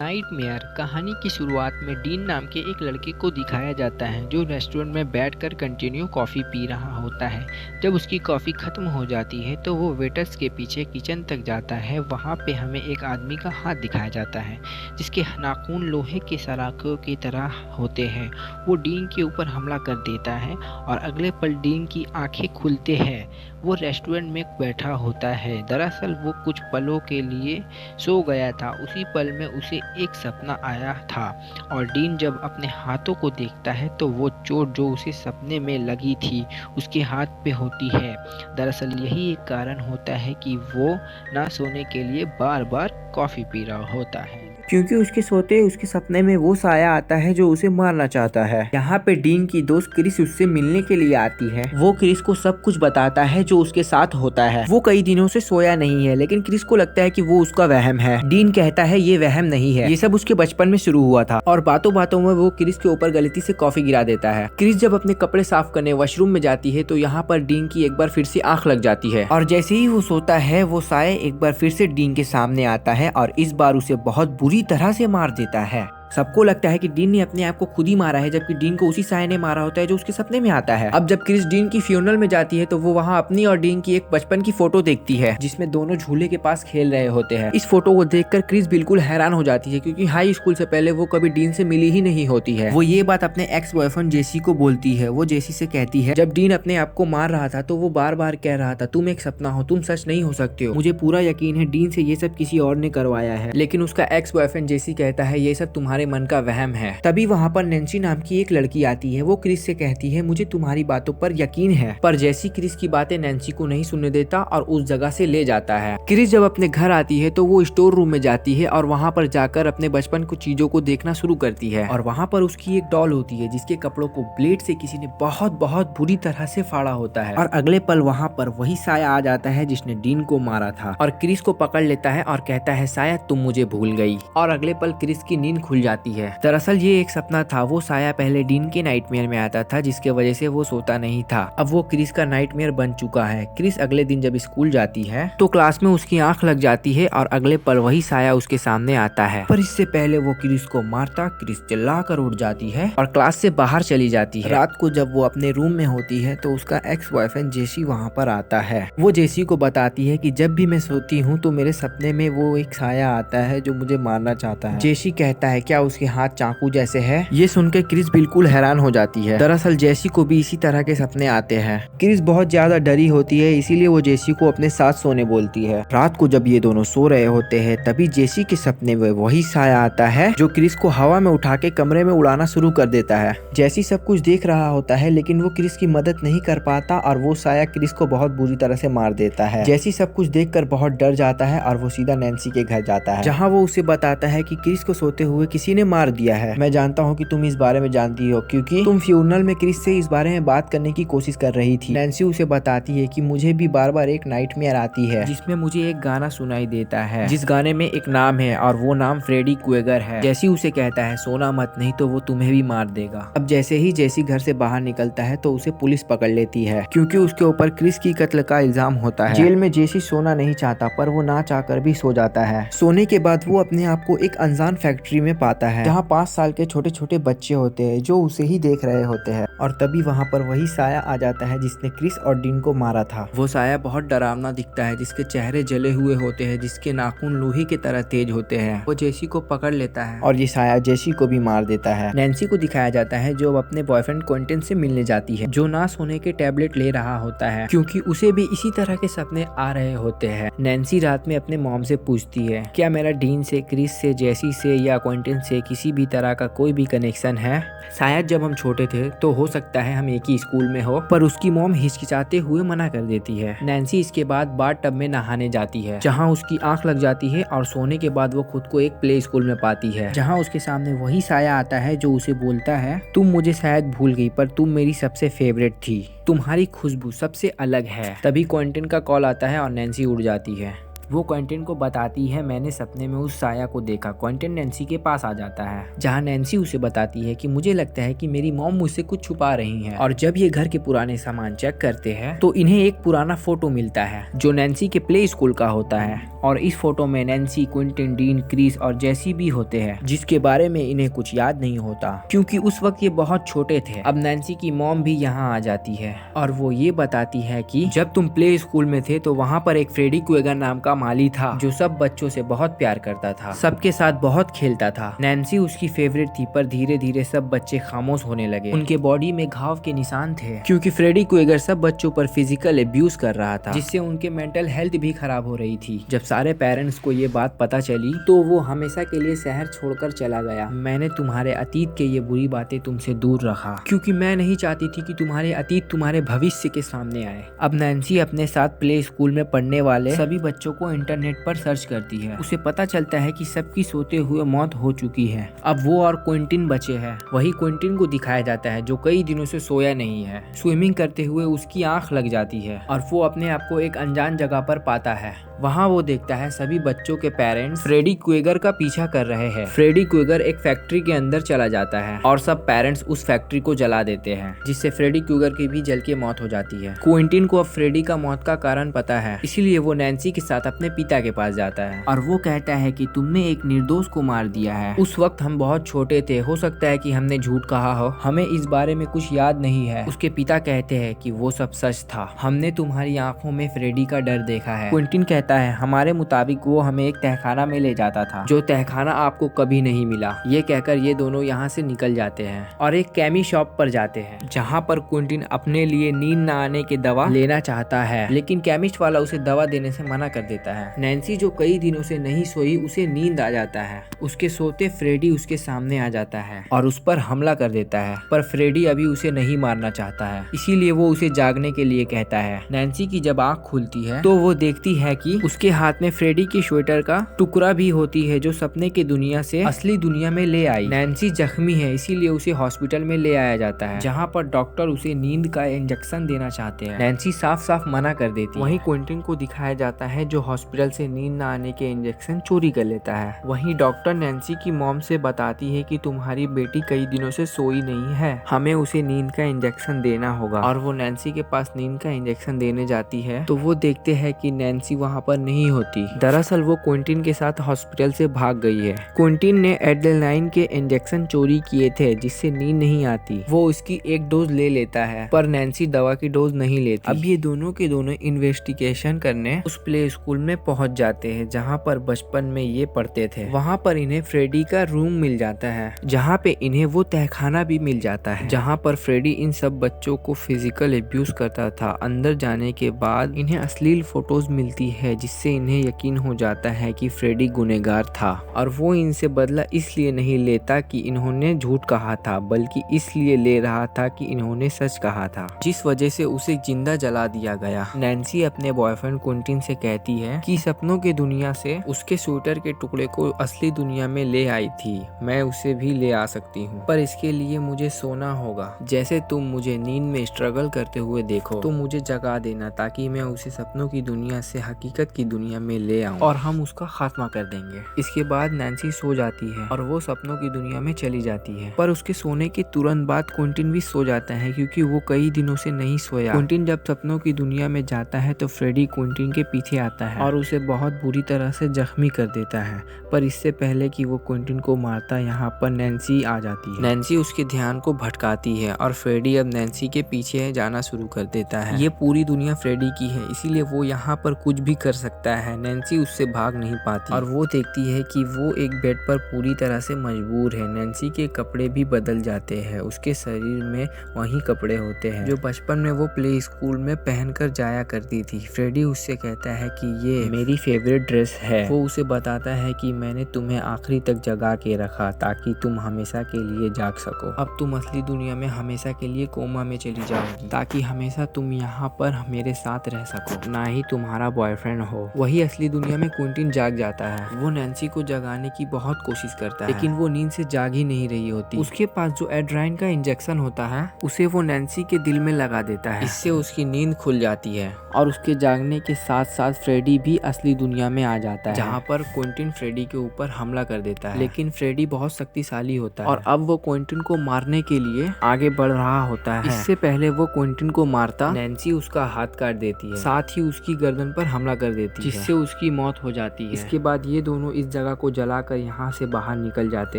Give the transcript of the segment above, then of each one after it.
Nightmare कहानी की शुरुआत में डीन नाम के एक लड़के को दिखाया जाता है जो रेस्टोरेंट में बैठकर कंटिन्यू कॉफ़ी पी रहा होता है। जब उसकी कॉफ़ी ख़त्म हो जाती है तो वो वेटर्स के पीछे किचन तक जाता है। वहाँ पे हमें एक आदमी का हाथ दिखाया जाता है जिसके नाखून लोहे के सलाखों की तरह होते हैं। वो डीन के ऊपर हमला कर देता है और अगले पल डीन की आंखें खुलते हैं। वो रेस्टोरेंट में बैठा होता है। दरअसल वो कुछ पलों के लिए सो गया था। उसी पल में उसे एक सपना आया था और डीन जब अपने हाथों को देखता है तो वो चोट जो उसे सपने में लगी थी उसके हाथ पे होती है। दरअसल यही एक कारण होता है कि वो ना सोने के लिए बार बार कॉफ़ी पी रहा होता है। क्योंकि उसके सोते उसके सपने में वो साया आता है जो उसे मारना चाहता है। यहाँ पे डीन की दोस्त क्रिस उससे मिलने के लिए आती है। वो क्रिस को सब कुछ बताता है जो उसके साथ होता है। वो कई दिनों से सोया नहीं है लेकिन क्रिस को लगता है कि वो उसका वहम है। डीन कहता है ये वहम नहीं है, ये सब उसके बचपन में शुरू हुआ था। और बातों बातों में वो क्रिस के ऊपर गलती से कॉफी गिरा देता है। क्रिस जब अपने कपड़े साफ करने वॉशरूम में जाती है तो यहाँ पर डीन की एक बार फिर से आंख लग जाती है और जैसे ही वो सोता है वो साया एक बार फिर से डीन के सामने आता है और इस बार उसे बहुत बुरी तरह से मार देता है। सबको लगता है कि डीन ने अपने आप को खुद ही मारा है जबकि डीन को उसी साया ने मारा होता है जो उसके सपने में आता है। अब जब क्रिस डीन की फ्यूनरल में जाती है तो वो वहाँ अपनी और डीन की एक बचपन की फोटो देखती है जिसमें दोनों झूले के पास खेल रहे होते हैं। इस फोटो को देखकर क्रिस बिल्कुल हैरान हो जाती है क्योंकि हाई स्कूल से पहले वो कभी डीन से मिली ही नहीं होती है। वो ये बात अपने एक्स बॉयफ्रेंड जेसी को बोलती है। वो जेसी से कहती है जब डीन अपने आप को मार रहा था तो वो बार बार कह रहा था तुम एक सपना हो, तुम सच नहीं हो सकते हो। मुझे पूरा यकीन है डीन से ये सब किसी और ने करवाया है। लेकिन उसका एक्स बॉयफ्रेंड जेसी कहता है ये सब तुम्हारे मन का वहम है। तभी वहाँ पर नैन्सी नाम की एक लड़की आती है। वो क्रिस से कहती है मुझे तुम्हारी बातों पर यकीन है, पर जैसी क्रिस की बातें नैन्सी को नहीं सुनने देता और उस जगह से ले जाता है। क्रिस जब अपने घर आती है तो वो स्टोर रूम में जाती है और वहाँ पर जाकर अपने बचपन की चीजों को देखना शुरू करती है और वहाँ पर उसकी एक डॉल होती है जिसके कपड़ों को ब्लेड से किसी ने बहुत बहुत बुरी तरह से फाड़ा होता है। और अगले पल वहाँ पर वही साया आ जाता है जिसने डीन को मारा था और क्रिस को पकड़ लेता है और कहता है साया तुम मुझे भूल गई। और अगले पल क्रिस की नींद खुल जाती है। दरअसल ये एक सपना था। वो साया पहले डीन के नाइटमेयर में आता था जिसके वजह से वो सोता नहीं था। अब वो क्रिस का नाइटमेयर बन चुका है। क्रिस अगले दिन जब स्कूल जाती है तो क्लास में उसकी आंख लग जाती है और अगले पल वही साया उसके सामने आता है। पर इससे पहले वो क्रिस को मारता क्रिस चिल्लाकर उठ जाती है और क्लास से बाहर चली जाती है। रात को जब वो अपने रूम में होती है तो उसका एक्स बॉयफ्रेंड जेसी वहाँ पर आता है। वो जेसी को बताती है कि जब भी मैं सोती हूँ तो मेरे सपने में वो एक साया आता है जो मुझे मारना चाहता है। जेसी कहता है क्या उसके हाथ चाकू जैसे है? ये सुनकर क्रिस बिल्कुल हैरान हो जाती है। दरअसल जेसी को भी इसी तरह के सपने आते हैं। क्रिस बहुत ज्यादा डरी होती है इसीलिए वो जेसी को अपने साथ सोने बोलती है। रात को जब ये दोनों सो रहे होते हैं तभी जेसी के सपने में वही साया आता है जो क्रिस को हवा में उठा के कमरे में उड़ाना शुरू कर देता है। जेसी सब कुछ देख रहा होता है लेकिन वो क्रिस की मदद नहीं कर पाता और वो साया क्रिस को बहुत बुरी तरह से मार देता है। जेसी सब कुछ देखकर बहुत डर जाता है और वो सीधा नैन्सी के घर जाता है जहाँ वो उसे बताता है कि क्रिस को सोते हुए किसी ने मार दिया है। मैं जानता हूँ कि तुम इस बारे में जानती हो क्योंकि तुम फ्यूनरल में क्रिस से इस बारे में बात करने की कोशिश कर रही थी। नैन्सी उसे बताती है कि मुझे भी बार बार एक नाइटमेयर आती है जिसमें मुझे एक गाना सुनाई देता है जिस गाने में एक नाम है और वो नाम फ्रेडी क्वेगर है। जैसी उसे कहता है सोना मत नहीं तो वो तुम्हें भी मार देगा। अब जैसे ही जैसी घर से बाहर निकलता है तो उसे पुलिस पकड़ लेती है क्योंकि उसके ऊपर क्रिस की कत्ल का इल्जाम होता है। जेल में जेसी सोना नहीं चाहता पर वो ना चाहकर भी सो जाता है। सोने के बाद वो अपने आप को एक अनजान फैक्ट्री में पाता है जहाँ 5 साल के छोटे छोटे बच्चे होते हैं जो उसे ही देख रहे होते हैं। और तभी वहाँ पर वही साया आ जाता है जिसने क्रिस और डीन को मारा था। वो साया बहुत डरावना दिखता है जिसके चेहरे जले हुए होते हैं, जिसके नाखून लोहे की तरह तेज होते हैं। वो जेसी को पकड़ लेता है और ये साया जेसी को भी मार देता है। नैन्सी को दिखाया जाता है जो अपने बॉयफ्रेंड क्विंटन से मिलने जाती है जो ना सोने के टैबलेट ले रहा होता है क्योंकि उसे भी इसी तरह के सपने आ रहे होते हैं। नैन्सी रात में अपने मॉम से पूछती है क्या मेरा डीन से, क्रिस से, जेसी से या क्विंटन से किसी भी तरह का कोई भी कनेक्शन है? शायद जब हम छोटे थे तो हो सकता है हम एक ही स्कूल में हो। पर उसकी मॉम हिचकिचाते हुए मना कर देती है। नैन्सी इसके बाद बाथ टब में नहाने जाती है जहाँ उसकी आंख लग जाती है और सोने के बाद वो खुद को एक प्ले स्कूल में पाती है जहाँ उसके सामने वही साया आता है जो उसे बोलता है तुम मुझे शायद भूल गई पर तुम मेरी सबसे फेवरेट थी, तुम्हारी खुशबू सबसे अलग है। तभी क्विंटन का कॉल आता है और नैन्सी उड़ जाती है। वो क्विंटन को बताती है मैंने सपने में उस साया को देखा। क्विंटन नैन्सी के पास आ जाता है जहाँ नैन्सी उसे बताती है कि मुझे लगता है कि मेरी मॉम मुझसे कुछ छुपा रही है। और जब ये घर के पुराने सामान चेक करते हैं तो इन्हें एक पुराना फोटो मिलता है जो नैन्सी के प्ले स्कूल का होता है। और इस फोटो में नैन्सी, क्विंटन, डीन, क्रिस और जेसी भी होते हैं जिसके बारे में इन्हें कुछ याद नहीं होता क्योंकि उस वक्त ये बहुत छोटे थे। अब नैन्सी की मॉम भी यहाँ आ जाती है और वो ये बताती है कि जब तुम प्ले स्कूल में थे तो वहाँ पर एक फ्रेडी क्वेगर नाम का माली था जो सब बच्चों से बहुत प्यार करता था, सबके साथ बहुत खेलता था। नैन्सी उसकी फेवरेट थी पर धीरे धीरे सब बच्चे खामोश होने लगे। उनके बॉडी में घाव के निशान थे क्योंकि फ्रेडी क्वेगर सब बच्चों पर फिजिकल एब्यूज कर रहा था जिससे उनके मेंटल हेल्थ भी खराब हो रही थी। जब सारे पेरेंट्स को ये बात पता चली तो वो हमेशा के लिए शहर छोड़कर चला गया। मैंने तुम्हारे अतीत के ये बुरी बातें तुमसे दूर रखा क्योंकि मैं नहीं चाहती थी कि तुम्हारे अतीत तुम्हारे भविष्य के सामने आए। अब नैन्सी अपने साथ प्ले स्कूल में पढ़ने वाले सभी बच्चों को इंटरनेट पर सर्च करती है। उसे पता चलता है कि सबकी सोते हुए मौत हो चुकी है। अब वो और क्विंटन बचे हैं। वही क्विंटन को दिखाया जाता है जो कई दिनों से सोया नहीं है। स्विमिंग करते हुए उसकी आंख लग जाती है और वो अपने आप को एक अनजान जगह पर पाता है। वहाँ वो देखता है सभी बच्चों के पेरेंट्स फ्रेडी क्वेगर का पीछा कर रहे हैं। फ्रेडी क्वेगर एक फैक्ट्री के अंदर चला जाता है और सब पेरेंट्स उस फैक्ट्री को जला देते हैं जिससे फ्रेडी क्वेगर की भी जल के मौत हो जाती है। क्विंटन को अब फ्रेडी का मौत का कारण पता है इसीलिए वो नैन्सी के साथ अपने पिता के पास जाता है और वो कहता है कि तुमने एक निर्दोष को मार दिया है। उस वक्त हम बहुत छोटे थे, हो सकता है कि हमने झूठ कहा हो, हमें इस बारे में कुछ याद नहीं है। उसके पिता कहते हैं कि वो सब सच था, हमने तुम्हारी आंखों में फ्रेडी का डर देखा है। क्विंटन कहता है हमारे मुताबिक वो हमें एक तहखाना में ले जाता था जो तहखाना आपको कभी नहीं मिला। ये कहकर ये दोनों यहाँ से निकल जाते हैं और एक केमी शॉप पर जाते हैं जहाँ पर क्विंटन अपने लिए नींद न आने की दवा लेना चाहता है लेकिन केमिस्ट वाला उसे दवा देने से मना कर देता है। नैन्सी जो कई दिनों से नहीं सोई उसे नींद आ जाता है। उसके सोते फ्रेडी उसके सामने आ जाता है और उस पर हमला कर देता है पर फ्रेडी अभी उसे नहीं मारना चाहता है इसीलिए वो उसे जागने के लिए कहता है। नैन्सी की जब आँख खुलती है तो वो देखती है कि उसके हाथ में फ्रेडी की स्वेटर का टुकड़ा भी होती है जो सपने की दुनिया से असली दुनिया में ले आई। नैन्सी जख्मी है इसीलिए उसे हॉस्पिटल में ले आया जाता है जहाँ पर डॉक्टर उसे नींद का इंजेक्शन देना चाहते हैं। नैन्सी साफ साफ मना कर देती है। वहीं क्विंटन को दिखाया जाता है जो हॉस्पिटल से नींद न आने के इंजेक्शन चोरी कर लेता है। वहीं डॉक्टर नैन्सी की मॉम से बताती है कि तुम्हारी बेटी कई दिनों से सोई नहीं है, हमें उसे नींद का इंजेक्शन देना होगा। और वो नैन्सी के पास नींद का इंजेक्शन देने जाती है तो वो देखते हैं कि नैन्सी वहाँ पर नहीं होती। दरअसल वो क्विंटन के साथ हॉस्पिटल से भाग गई है। क्विंटन ने एड्रेनालाइन के इंजेक्शन चोरी किए थे जिससे नींद नहीं आती। वो उसकी एक डोज ले लेता है पर नैन्सी दवा की डोज नहीं लेती। अब ये दोनों के दोनों इन्वेस्टिगेशन करने उस प्ले स्कूल में पहुंच जाते हैं जहां पर बचपन में ये पढ़ते थे। वहां पर इन्हें फ्रेडी का रूम मिल जाता है जहां पे इन्हें वो तहखाना भी मिल जाता है जहां पर फ्रेडी इन सब बच्चों को फिजिकल एब्यूज करता था। अंदर जाने के बाद इन्हें अश्लील फोटोज मिलती है जिससे इन्हें यकीन हो जाता है कि फ्रेडी गुनहगार था और वो इनसे बदला इसलिए नहीं लेता कि इन्होंने झूठ कहा था बल्कि इसलिए ले रहा था कि इन्होंने सच कहा था जिस वजह से उसे जिंदा जला दिया गया। नैन्सी अपने बॉयफ्रेंड क्विंटन से कहती है कि सपनों की दुनिया से उसके स्वेटर के टुकड़े को असली दुनिया में ले आई थी, मैं उसे भी ले आ सकती हूँ पर इसके लिए मुझे सोना होगा। जैसे तुम मुझे नींद में स्ट्रगल करते हुए देखो तो मुझे जगा देना ताकि मैं उसे सपनों की दुनिया से हकीकत की दुनिया में ले आऊं और हम उसका खात्मा कर देंगे। इसके बाद नैन्सी सो जाती है और वो सपनों की दुनिया में चली जाती है पर उसके सोने के तुरंत बाद क्विंटन भी सो जाता है क्योंकि वो कई दिनों से नहीं सोया। क्विंटन जब सपनों की दुनिया में जाता है तो फ्रेडी क्विंटन के पीछे आता है और उसे बहुत बुरी तरह से जख्मी कर देता है पर इससे पहले कि वो क्विंटन को मारता यहाँ पर नैन्सी आ जाती है। नैन्सी उसके ध्यान को भटकाती है और फ्रेडी अब नैन्सी के पीछे जाना शुरू कर देता है। ये पूरी दुनिया फ्रेडी की है इसीलिए वो यहाँ पर कुछ भी कर सकता है। नैन्सी उससे भाग नहीं पाती और वो देखती है कि वो एक बेड पर पूरी तरह से मजबूर है। नैन्सी के कपड़े भी बदल जाते हैं, उसके शरीर में वही कपड़े होते हैं जो बचपन में वो प्ले स्कूल में पहनकर जाया करती थी। फ्रेडी उससे कहता है कि ये मेरी फेवरेट ड्रेस है। वो उसे बताता है कि मैंने तुम्हें आखिरी तक जगा के रखा ताकि तुम हमेशा के लिए जाग सको। अब तुम असली दुनिया में हमेशा के लिए कोमा में चली जाओगी ताकि हमेशा तुम यहाँ पर मेरे साथ रह सको, ना ही तुम्हारा बॉयफ्रेंड चैन हो। वही असली दुनिया में क्विंटीन जाग जाता है। वो नैन्सी को जगाने की बहुत कोशिश करता है, लेकिन वो नींद से जाग ही नहीं रही होती। उसके पास जो एड्राइन का इंजेक्शन होता है उसे वो नैन्सी के दिल में लगा देता है। इससे उसकी नींद खुल जाती है और उसके जागने के साथ साथ फ्रेडी भी असली दुनिया में आ जाता है, जहाँ पर क्विंटीन फ्रेडी के ऊपर हमला कर देता है। लेकिन फ्रेडी बहुत शक्तिशाली होता है और अब वो क्विंटीन को मारने के लिए आगे बढ़ रहा होता है। इससे पहले वो क्विंटीन को मारता, नैन्सी उसका हाथ काट देती है, साथ ही उसकी गर्दन पर हमला कर देती है, जिससे उसकी मौत हो जाती है। इसके बाद ये दोनों इस जगह को जलाकर यहाँ से बाहर निकल जाते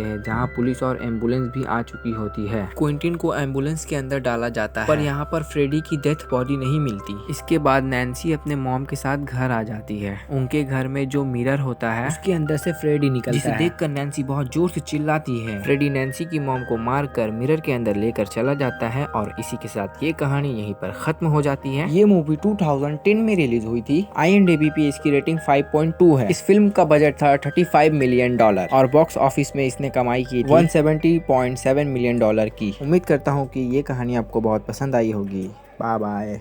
हैं, जहाँ पुलिस और एम्बुलेंस भी आ चुकी होती है। क्विंटीन को एम्बुलेंस के अंदर डाला जाता है, पर यहाँ पर फ्रेडी की डेथ बॉडी नहीं मिलती। इसके बाद नैन्सी अपने मॉम के साथ घर आ जाती है। उनके घर में जो मिरर होता है उसके अंदर से फ्रेडी निकलता है, जिसे देखकर नैन्सी बहुत जोर से चिल्लाती है। फ्रेडी नैन्सी की मॉम को मारकर मिरर के अंदर लेकर चला जाता है और इसी के साथ ये कहानी यहीं पर खत्म हो जाती है। ये मूवी 2010 में रिलीज हुई थी। IMDb पे इसकी रेटिंग 5.2 है। इस फिल्म का बजट था $35 मिलियन और बॉक्स ऑफिस में इसने कमाई की 170.7 मिलियन की। उम्मीद करता हूँ कि ये कहानी आपको बहुत पसंद आई होगी। Bye bye.